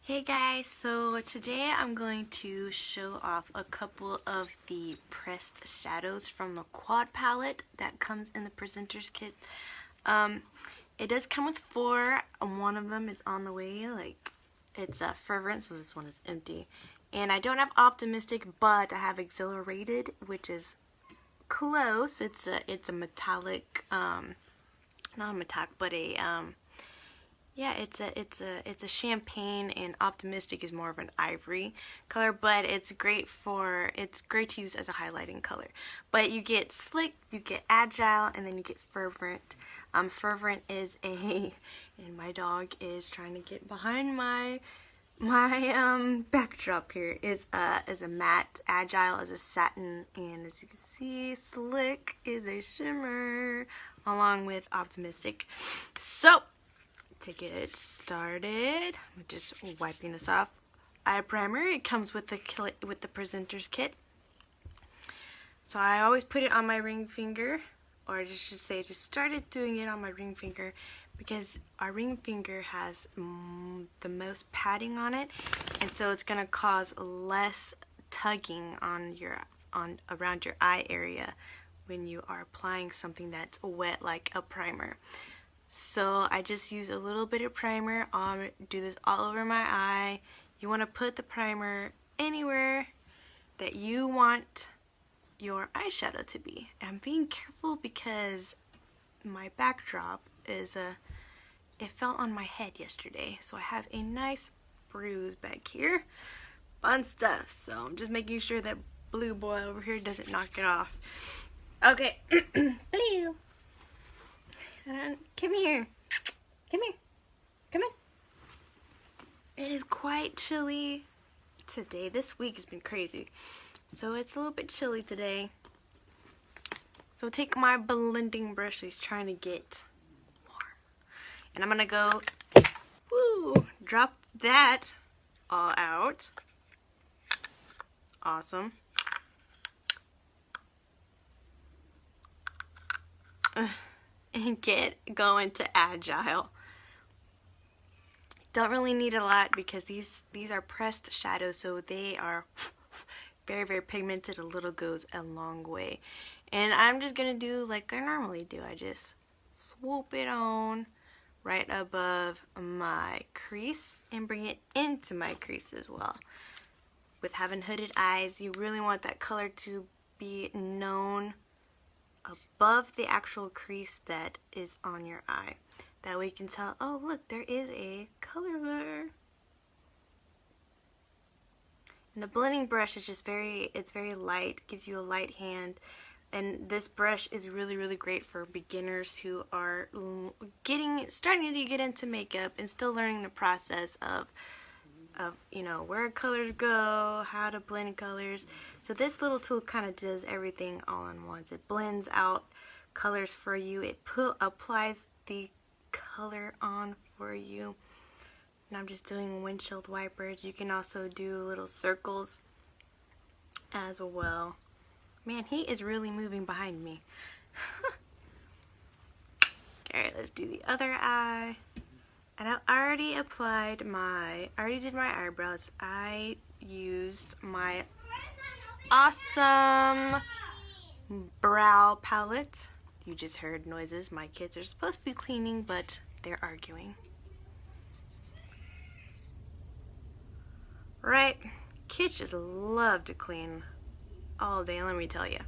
Hey guys, so today I'm going to show off a couple of the pressed shadows from the quad palette that comes in the presenter's kit. It does come with four. One of them is on the way, it's Fervent, so this one is empty. And I don't have Optimistic, but I have Exhilarated, which is close. It's a metallic, not a metallic, but yeah, it's a champagne, and Optimistic is more of an ivory color, but it's great to use as a highlighting color. But you get Slick, you get Agile, and then you get Fervent. Fervent is and my dog is trying to get behind my backdrop here. Is a matte, Agile is a satin, and as you can see, Slick is a shimmer, along with Optimistic. So to get started, I'm just wiping this off. Eye primer. It comes with the presenter's kit. So I always put it on my ring finger, or I should say, just started doing it on my ring finger because our ring finger has the most padding on it, and so it's gonna cause less tugging around your eye area when you are applying something that's wet like a primer. So I just use a little bit of primer. Do this all over my eye. You want to put the primer anywhere that you want your eyeshadow to be. I'm being careful because my backdrop is it fell on my head yesterday, so I have a nice bruise back here. Fun stuff. So I'm just making sure that blue boy over here doesn't knock it off. Okay. Blue. Come here. Come here. Come on. It is quite chilly today. This week has been crazy. So it's a little bit chilly today. So take my blending brush. He's trying to get warm. And I'm going to go, drop that all out. Awesome. And get going to Agile. Don't really need a lot because these are pressed shadows, so they are very, very pigmented. A little goes a long way. And I'm just gonna do like I normally do. I just swoop it on right above my crease and bring it into my crease as well. With having hooded eyes, you really want that color to be known above the actual crease that is on your eye. That way you can tell, oh look, there is a color there. And the blending brush is just it's very light, gives you a light hand. And this brush is really, really great for beginners who are starting to get into makeup and still learning the process of where colors go, how to blend colors. So this little tool kind of does everything all in once. It blends out colors for you. It applies the color on for you. And I'm just doing windshield wipers. You can also do little circles as well. Man, he is really moving behind me. Alright, let's do the other eye. And I already did my eyebrows. I used my awesome brow palette. You just heard noises. My kids are supposed to be cleaning, but they're arguing. Right? Kids just love to clean all day, let me tell you.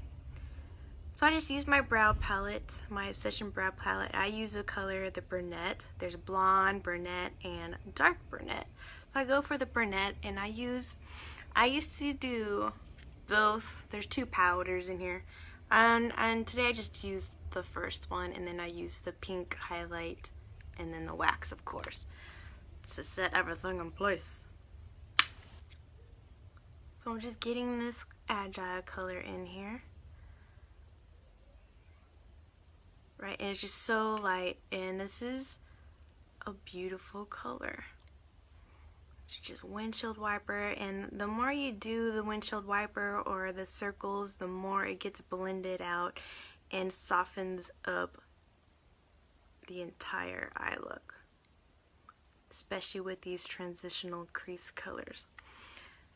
So I just used my brow palette, my Obsession brow palette. I use the color, the brunette. There's blonde, brunette, and dark brunette. So I go for the brunette, and I used to do both. There's two powders in here. And today I just used the first one, and then I used the pink highlight, and then the wax, of course, to set everything in place. So I'm just getting this Agile color in here. Right, and it's just so light, and this is a beautiful color. It's just windshield wiper, and the more you do the windshield wiper or the circles, the more it gets blended out and softens up the entire eye look. especially with these transitional crease colors.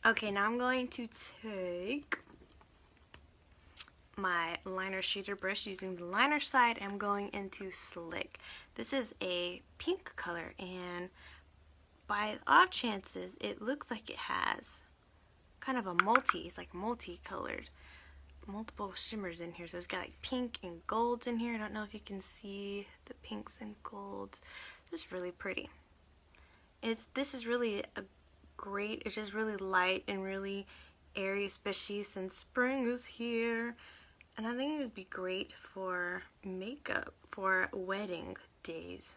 Okay, now I'm going to take my liner shader brush using the liner side. I'm going into Slick. This is a pink color, and by the off chances, it looks like it has kind of a it's like multicolored, multiple shimmers in here. So it's got like pink and golds in here. I don't know if you can see the pinks and golds. This is really pretty. This is really a great, it's just really light and really airy, especially since spring is here. And I think it would be great for makeup for wedding days.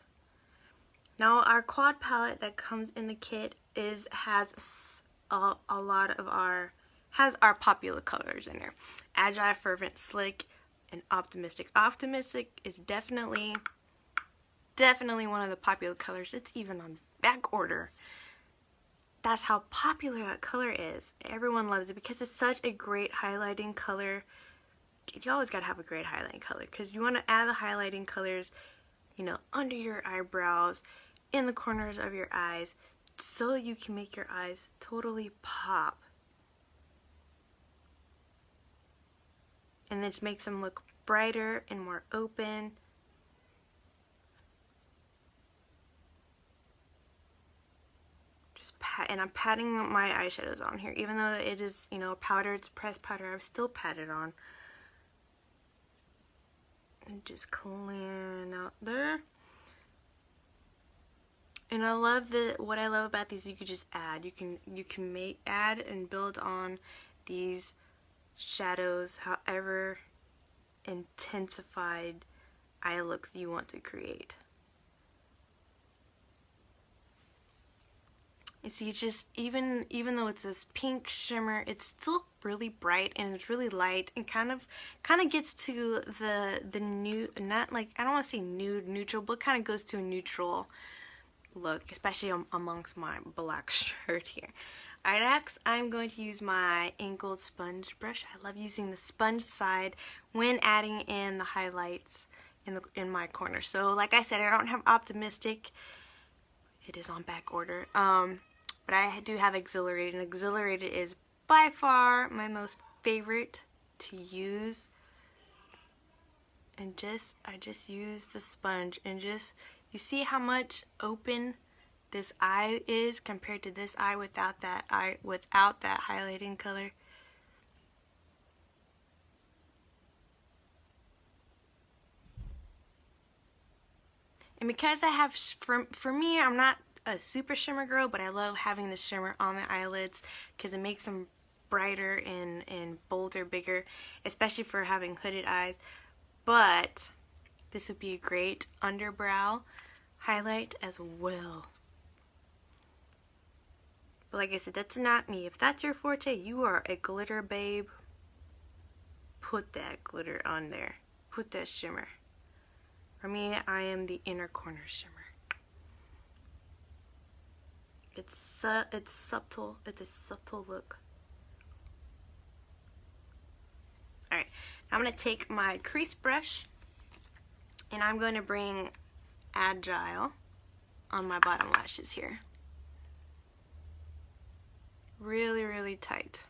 Now our quad palette that comes in the kit has a lot of our popular colors in there. Agile, Fervent, Slick, and Optimistic. Optimistic is definitely one of the popular colors. It's even on back order. That's how popular that color is. Everyone loves it because it's such a great highlighting color. You always gotta have a great highlighting color because you want to add the highlighting colors, you know, under your eyebrows, in the corners of your eyes, so you can make your eyes totally pop. And this makes them look brighter and more open. And I'm patting my eyeshadows on here, even though it is, you know, powder, it's pressed powder, I've still patted on. And just clearing out there. And I love what I love about these, you could just add. You can add and build on these shadows however intensified eye looks you want to create. You see, just even though it's this pink shimmer, it's still really bright and it's really light and kind of gets to the new, not like, I don't want to say nude, neutral, but kind of goes to a neutral look, especially amongst my black shirt here. Alright, next I'm going to use my angled sponge brush. I love using the sponge side when adding in the highlights in my corner. So like I said, I don't have Optimistic. It is on back order. But I do have Exhilarated, and Exhilarated is by far my most favorite to use. And I just use the sponge and just, you see how much open this eye is compared to this eye without that highlighting color. And because I have, for me, I'm not a super shimmer girl, but I love having the shimmer on the eyelids because it makes them brighter and bolder, bigger, especially for having hooded eyes. But this would be a great underbrow highlight as well. But like I said, that's not me. If that's your forte, you are a glitter babe, put that glitter on there. Put that shimmer. For me, I am the inner corner shimmer. It's subtle. It's a subtle look. Alright, I'm going to take my crease brush and I'm going to bring Agile on my bottom lashes here. Really, really tight.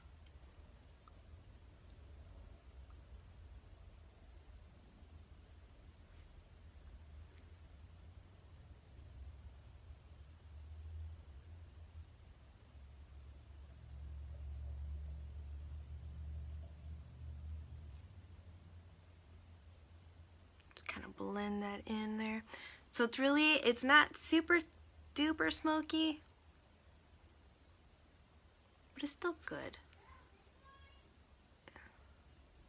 Blend that in there. So it's not super duper smoky, but it's still good.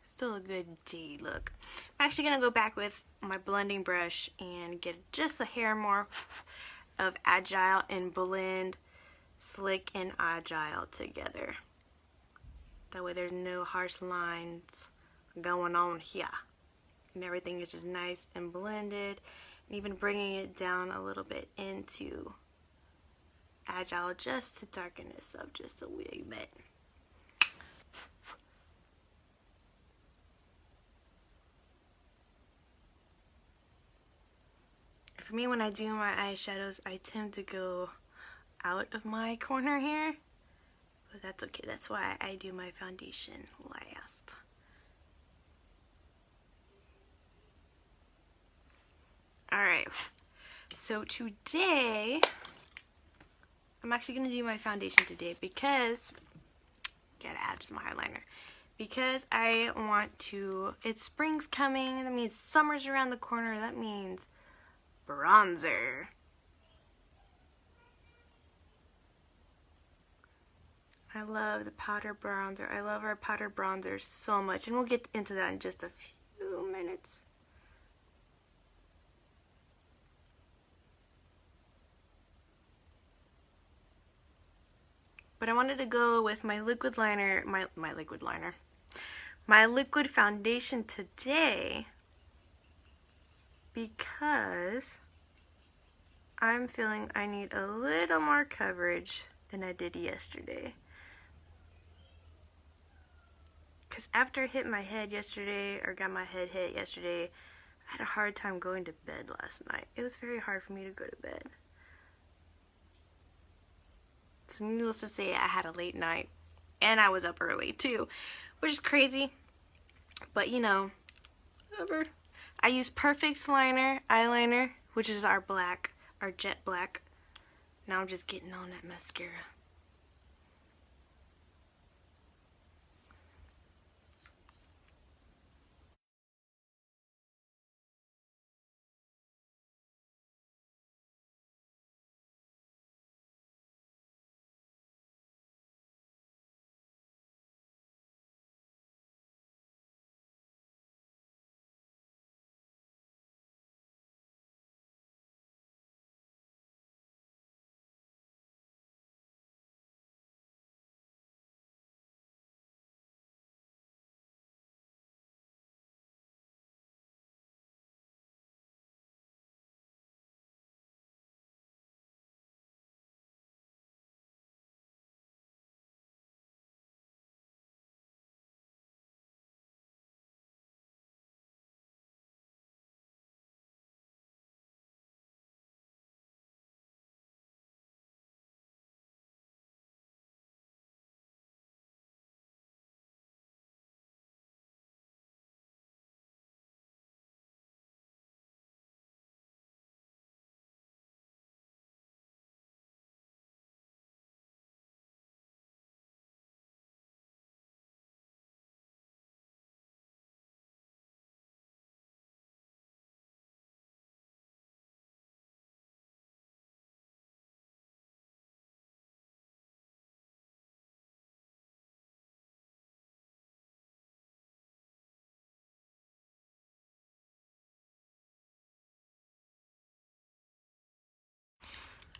Still a good D look. I'm actually gonna go back with my blending brush and get just a hair more of Agile and blend Slick and Agile together. That way there's no harsh lines going on here. And everything is just nice and blended, and even bringing it down a little bit into Agile just to darken this up just a wee bit. for me, when I do my eyeshadows, I tend to go out of my corner here. But that's okay. That's why I do my foundation last. Alright. So today, I'm actually going to do my foundation today because, gotta add some eyeliner. Because I want to, it's spring's coming, that means summer's around the corner, that means bronzer. I love the powder bronzer. I love our powder bronzer so much, and we'll get into that in just a few minutes. But I wanted to go with my liquid liner, my liquid foundation today because I'm feeling I need a little more coverage than I did yesterday. Because after I hit my head yesterday, or got my head hit yesterday, I had a hard time going to bed last night. It was very hard for me to go to bed. So needless to say, I had a late night, and I was up early too, which is crazy, but you know, whatever. I use Perfect eyeliner, which is our black, our jet black. Now I'm just getting on that mascara.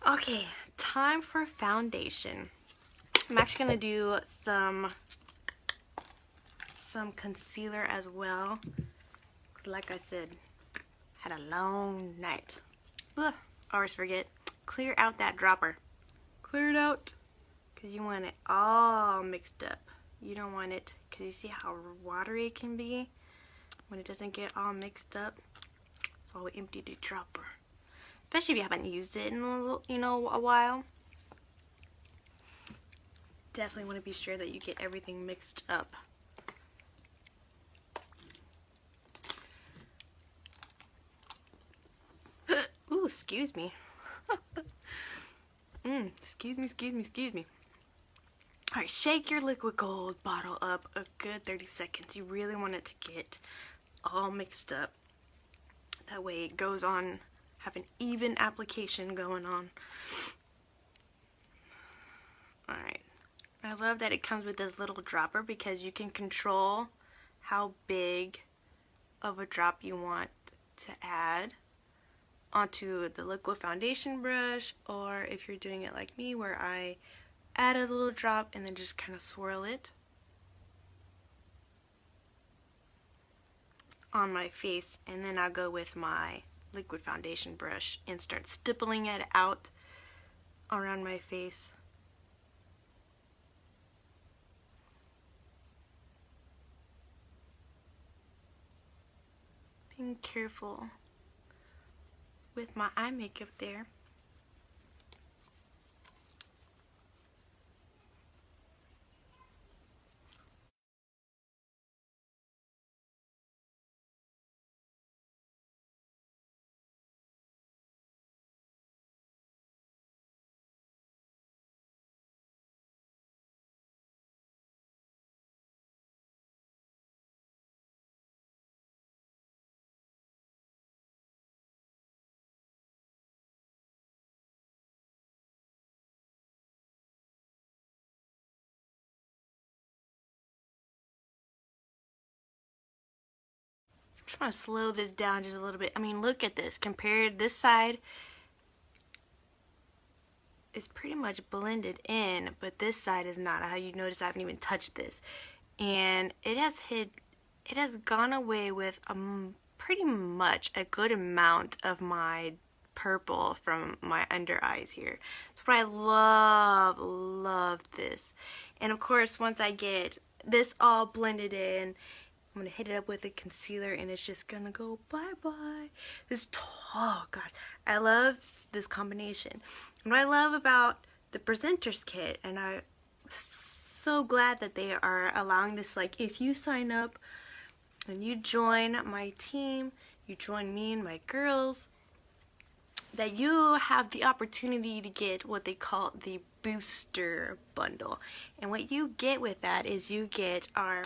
Okay, time for foundation. I'm actually gonna do some concealer as well. Like I said, had a long night. Ugh, always forget. Clear out that dropper. Clear it out. Because you want it all mixed up. You don't want it, because you see how watery it can be when it doesn't get all mixed up. So we empty the dropper. Especially if you haven't used it in a while. Definitely want to be sure that you get everything mixed up. Ooh, excuse me. Excuse me. Alright, shake your liquid gold bottle up a good 30 seconds. You really want it to get all mixed up. That way it goes on, have an even application going on. Alright. I love that it comes with this little dropper because you can control how big of a drop you want to add onto the liquid foundation brush, or if you're doing it like me where I add a little drop and then just kind of swirl it on my face, and then I'll go with my liquid foundation brush and start stippling it out around my face. Being careful with my eye makeup there. I'm trying to slow this down just a little bit. I mean, look at this. Compared, this side is pretty much blended in, but this side is not. How you notice I haven't even touched this. And it has gone away with pretty much a good amount of my purple from my under eyes here. That's what I love this. And of course, once I get this all blended in, I'm gonna hit it up with a concealer and it's just gonna go bye-bye. Oh gosh, I love this combination. And what I love about the Presenters Kit, and I'm so glad that they are allowing this, like if you sign up and you join my team, you join me and my girls, that you have the opportunity to get what they call the booster bundle. And what you get with that is you get our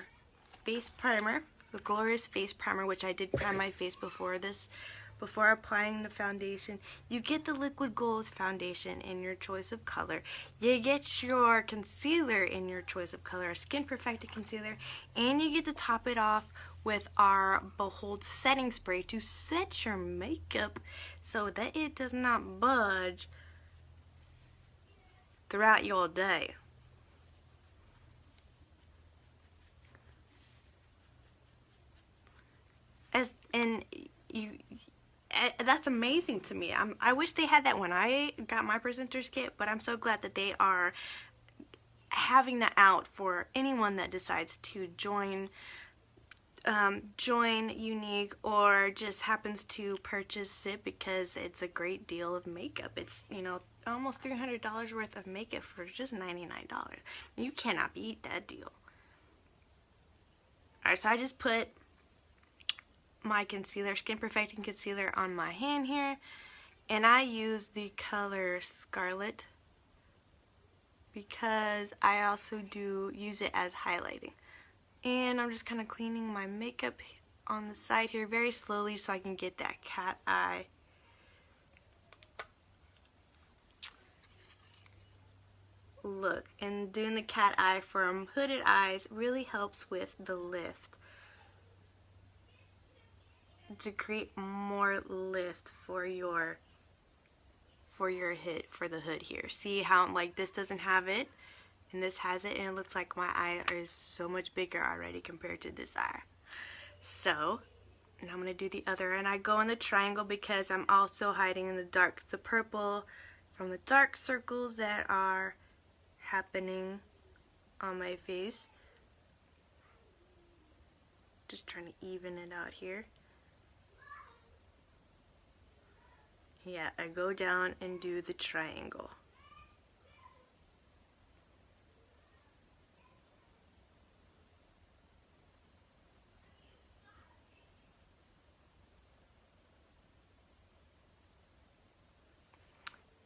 face primer, the Glorious Face Primer, which I did prime my face before applying the foundation. You get the Liquid Gold foundation in your choice of color. You get your concealer in your choice of color, a Skin Perfecting concealer, and you get to top it off with our Behold setting spray to set your makeup so that it does not budge throughout your day. That's amazing to me. I wish they had that when I got my Presenters Kit, but I'm so glad that they are having that out for anyone that decides to join Younique or just happens to purchase it because it's a great deal of makeup. It's, you know, almost $300 worth of makeup for just $99. You cannot beat that deal. Alright, so I just put my concealer, Skin Perfecting concealer, on my hand here, and I use the color Scarlet because I also do use it as highlighting. And I'm just kind of cleaning my makeup on the side here very slowly so I can get that cat eye. Look, and doing the cat eye from hooded eyes really helps with the lift, to create more lift for your the hood here. See how like this doesn't have it and this has it, and it looks like my eye is so much bigger already compared to this eye. So, and I'm gonna do the other, and I go in the triangle because I'm also hiding in the purple from the dark circles that are happening on my face. Just trying to even it out here. Yeah, I go down and do the triangle.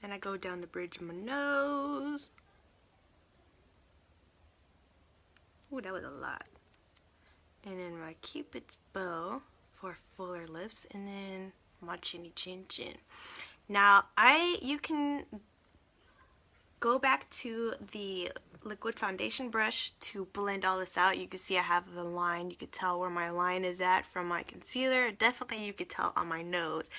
Then I go down the bridge of my nose. Ooh, that was a lot. And then my Cupid's bow for fuller lips, and then my chinny chin chin. Now you can go back to the liquid foundation brush to blend all this out. You can see I have the line. You could tell where my line is at from my concealer. Definitely you could tell on my nose.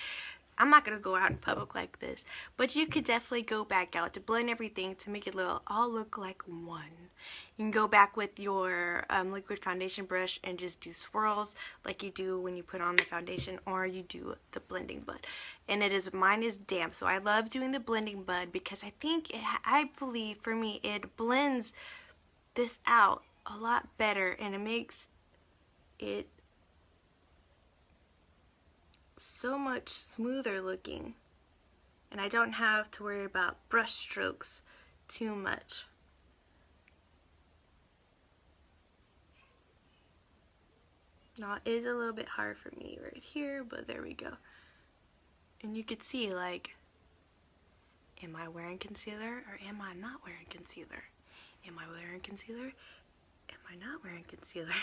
I'm not going to go out in public like this, but you could definitely go back out to blend everything to make it all look like one. You can go back with your liquid foundation brush and just do swirls like you do when you put on the foundation, or you do the blending bud. And mine is damp, so I love doing the blending bud because I believe for me it blends this out a lot better, and it makes it so much smoother looking, and I don't have to worry about brush strokes too much. Now it is a little bit hard for me right here, but there we go. And you could see, like, am I wearing concealer or am I not wearing concealer? Am I wearing concealer? Am I not wearing concealer?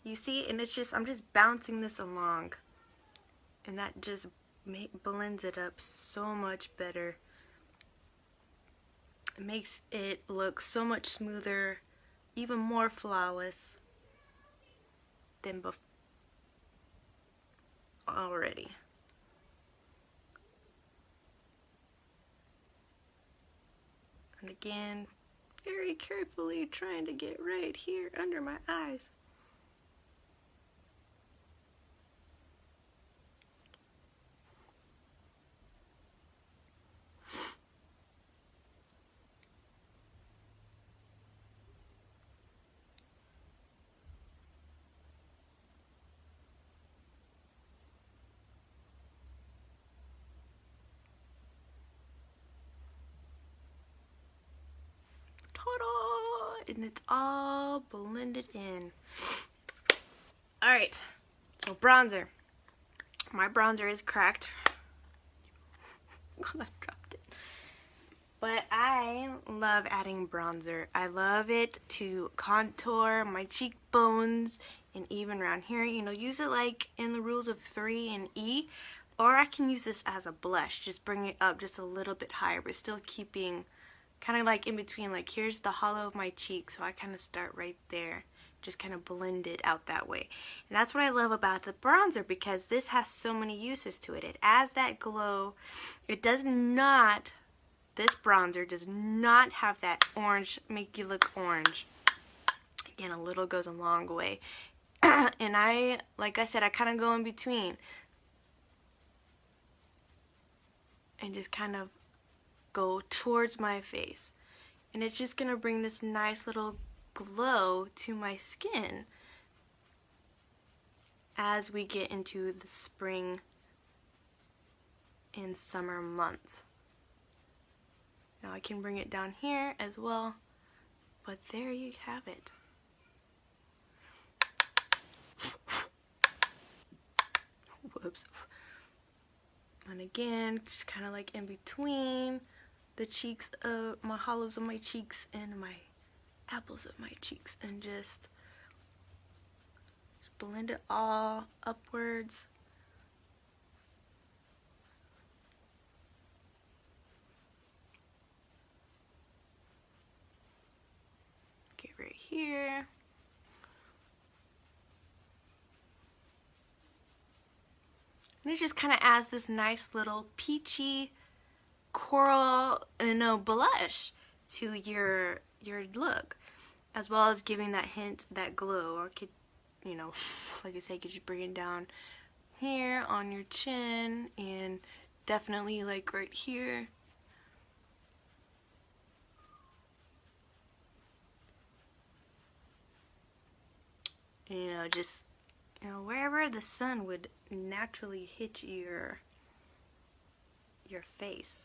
You see, and it's just, I'm just bouncing this along, and that just blends it up so much better. It makes it look so much smoother, even more flawless than before already. And again, very carefully trying to get right here under my eyes. Ta-da! And it's all blended in. Alright, so bronzer. My bronzer is cracked. I dropped it. But I love adding bronzer. I love it to contour my cheekbones and even around here. You know, use it like in the rules of 3 and E. Or I can use this as a blush. Just bring it up just a little bit higher, but still keeping kind of like in between. Like here's the hollow of my cheek, so I kind of start right there. Just kind of blend it out that way. And that's what I love about the bronzer, because this has so many uses to it. It adds that glow. It does not, this bronzer does not have that orange, make you look orange. Again, a little goes a long way. And I, like I said, I kind of go in between. And just kind of go towards my face. And it's just going to bring this nice little glow to my skin as we get into the spring and summer months. Now I can bring it down here as well, but there you have it. Whoops. And again, just kind of like in between the cheeks of my hollows of my cheeks and my apples of my cheeks, and just blend it all upwards. Get right here. And it just kind of adds this nice little peachy coral, blush to your look, as well as giving that hint, that glow. Or could, like I said, could you bring it down here on your chin, and definitely like right here. Just wherever the sun would naturally hit your face.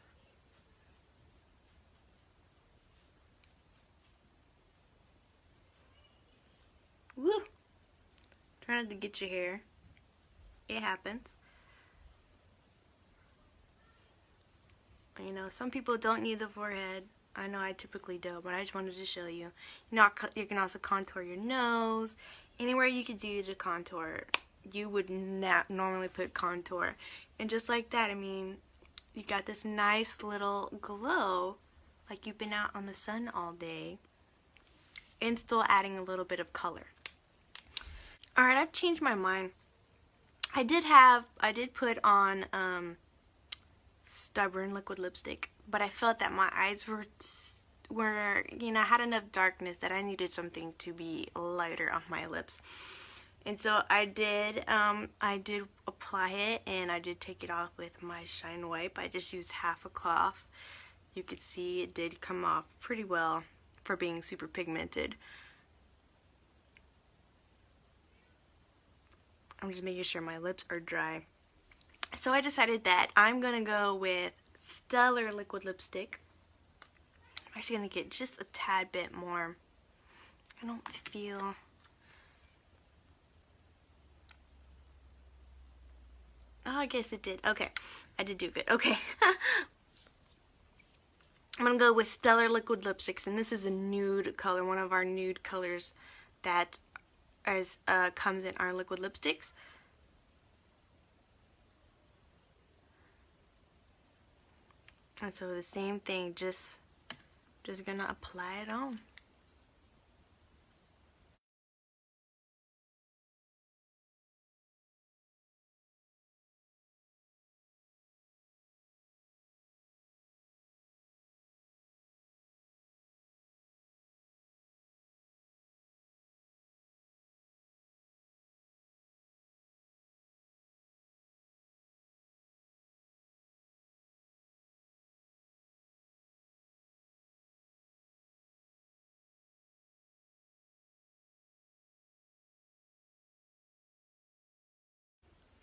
Woo! Try not to get your hair. It happens. Some people don't need the forehead. I know I typically do, but I just wanted to show you. You can also contour your nose. Anywhere you could do to contour, you would not normally put contour. And just like that, you got this nice little glow, like you've been out on the sun all day, and still adding a little bit of color. Alright, I've changed my mind. I did put on Stubborn liquid lipstick, but I felt that my eyes were had enough darkness that I needed something to be lighter on my lips. And so I did apply it, and I did take it off with my Shine Wipe. I just used half a cloth. You could see it did come off pretty well for being super pigmented. I'm just making sure my lips are dry. So I decided that I'm going to go with Stellar liquid lipstick. I'm actually going to get just a tad bit more. I don't feel... Oh, I guess it did. Okay. I did do good. Okay. I'm going to go with Stellar liquid lipsticks, and this is a nude color, one of our nude colors that comes in our liquid lipsticks. And so the same thing, just gonna apply it on.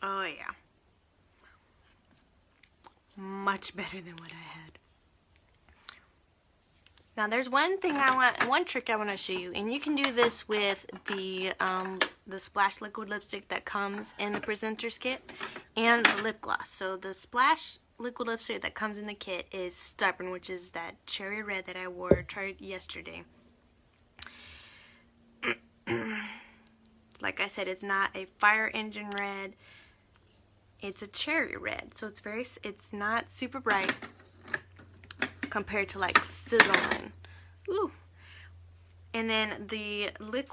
Oh yeah. Much better than what I had. Now there's one trick I want to show you, and you can do this with the Splash liquid lipstick that comes in the presenter's kit and the lip gloss. So the Splash liquid lipstick that comes in the kit is Stubborn, which is that cherry red that I tried yesterday. Like I said, it's not a fire engine red. It's a cherry red, so it's not super bright compared to like Sizzling. Ooh. And then the lip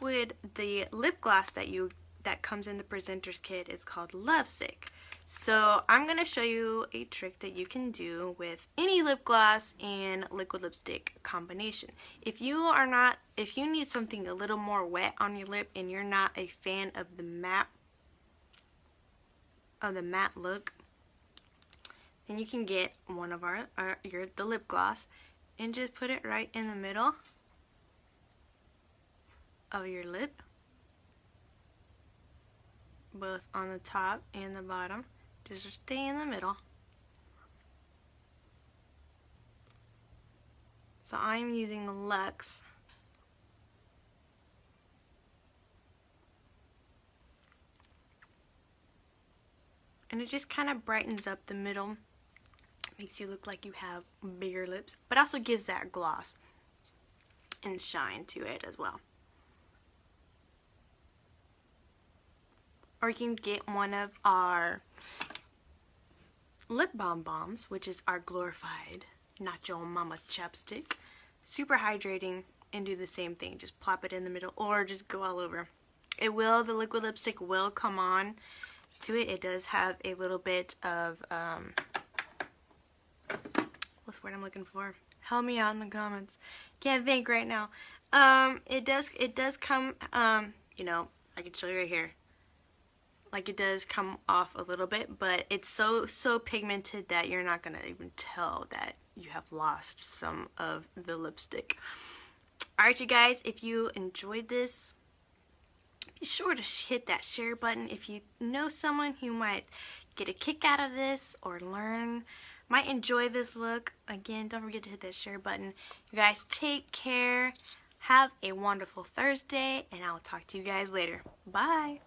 gloss that comes in the presenter's kit is called Lovesick. So I'm gonna show you a trick that you can do with any lip gloss and liquid lipstick combination. If you need something a little more wet on your lip and you're not a fan of the matte look, then you can get one of the lip gloss and just put it right in the middle of your lip, both on the top and the bottom. Just stay in the middle. So I'm using Luxe. And it just kind of brightens up the middle. Makes you look like you have bigger lips, but also gives that gloss and shine to it as well. Or you can get one of our lip balm bombs, which is our glorified Nacho Mama chapstick. Super hydrating, and do the same thing. Just plop it in the middle or just go all over. The liquid lipstick will come on to it. It does have a little bit of, what's the word I'm looking for? Help me out in the comments. Can't think right now. It does come, you know, I can show you right here. Like, it does come off a little bit, but it's so pigmented that you're not gonna even tell that you have lost some of the lipstick. Alright, you guys, if you enjoyed this, be sure to hit that share button. If you know someone who might get a kick out of this or might enjoy this look, again, don't forget to hit that share button. You guys take care. Have a wonderful Thursday, and I'll talk to you guys later. Bye.